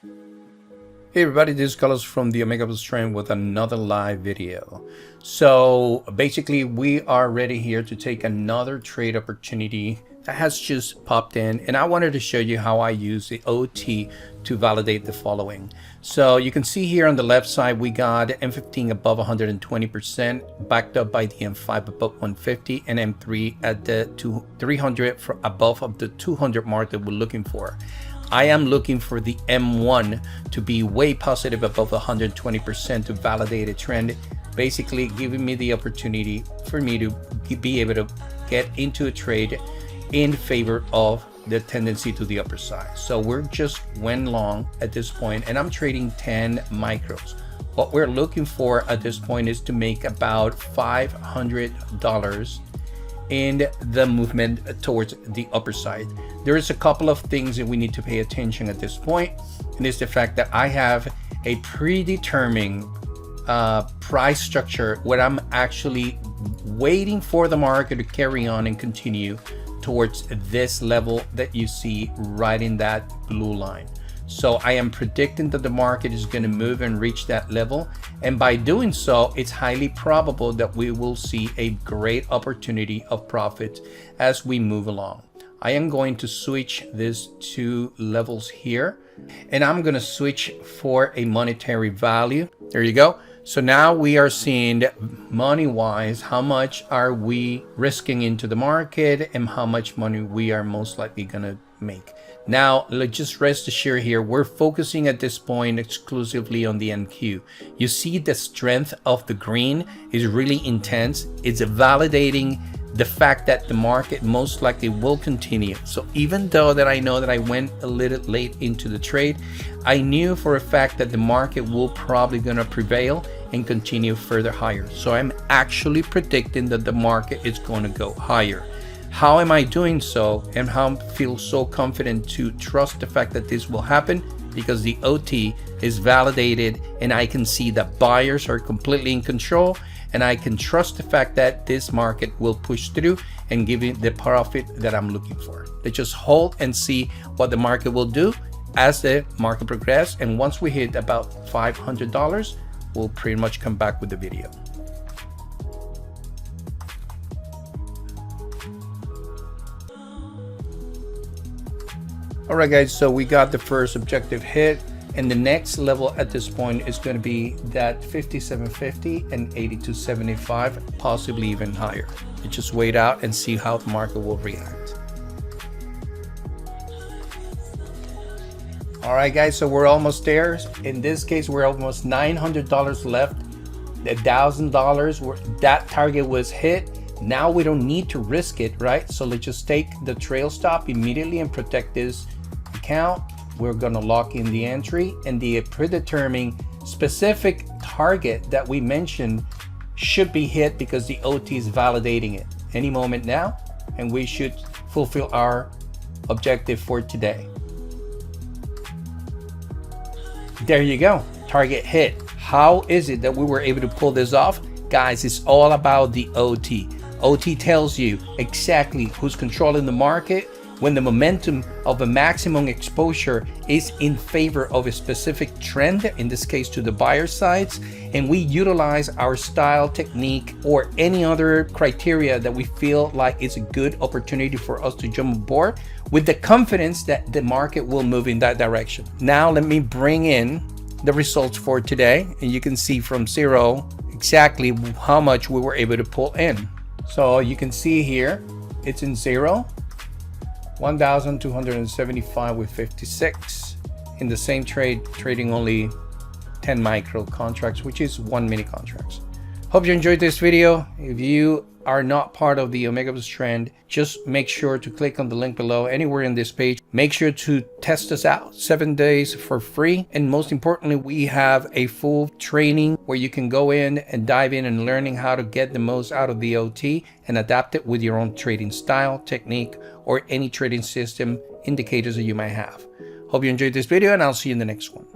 Hey everybody, this is Carlos from the Omegavus Trend with another live video. So basically we are ready here to take another trade opportunity that has just popped in, and I wanted to show you how I use the OT to validate the following. So you can see here on the left side we got M15 above 120%, backed up by the M5 above 150 and M3 at the 300 for above of the 200 mark that we're looking for. I am looking for the M1 to be way positive above 120% to validate a trend, basically giving me the opportunity for me to be able to get into a trade in favor of the tendency to the upper side. So we're just went long at this point, and I'm trading 10 micros. What we're looking for at this point is to make about $500 in the movement towards the upper side. There is a couple of things that we need to pay attention at this point, and it's the fact that I have a predetermined price structure where I'm actually waiting for the market to carry on and continue towards this level that you see right in that blue line. So I am predicting that the market is going to move and reach that level, and by doing so, it's highly probable that we will see a great opportunity of profit as we move along. I am going to switch these two levels here, and I'm going to switch for a monetary value. There you go. So now we are seeing money wise, how much are we risking into the market and how much money we are most likely going to make. Now, let's just rest assured here, we're focusing at this point exclusively on the NQ. You see the strength of the green is really intense. It's validating the fact that the market most likely will continue. So even though that I know that I went a little late into the trade, I knew for a fact that the market will probably gonna prevail and continue further higher. So I'm actually predicting that the market is going to go higher. How am I doing so, and how I feel so confident to trust the fact that this will happen? Because the OT is validated and I can see that buyers are completely in control, and I can trust the fact that this market will push through and give me the profit that I'm looking for. Let's just hold and see what the market will do as the market progresses, and once we hit about $500, we'll pretty much come back with the video. All right guys, so we got the first objective hit, and the next level at this point is going to be that 5750 and 8275, possibly even higher. You just wait out and see how the market will react. All right guys, so we're almost there. In this case, we're almost $900 left. The $1,000, that target was hit. Now we don't need to risk it, right? So let's just take the trail stop immediately and protect this account. We're going to lock in the entry, and the predetermined specific target that we mentioned should be hit because the OT is validating it any moment now, and we should fulfill our objective for today. There you go, target hit. How is it that we were able to pull this off? Guys, it's all about the OT. OT tells you exactly who's controlling the market when the momentum of a maximum exposure is in favor of a specific trend, in this case to the buyer sides, and we utilize our style, technique, or any other criteria that we feel like it's a good opportunity for us to jump aboard with the confidence that the market will move in that direction. Now let me bring in the results for today, and you can see from zero exactly how much we were able to pull in. So you can see here, it's in zero, 1,275 with 56 in the same trade, trading only 10 micro contracts, which is 1 mini contracts. Hope you enjoyed this video. If you are not part of the Omegavus Trend, just make sure to click on the link below anywhere in this page. Make sure to test us out 7 days for free, and most importantly, we have a full training where you can go in and dive in and learning how to get the most out of the OT and adapt it with your own trading style, technique, or any trading system indicators that you might have. Hope you enjoyed this video, and I'll see you in the next one.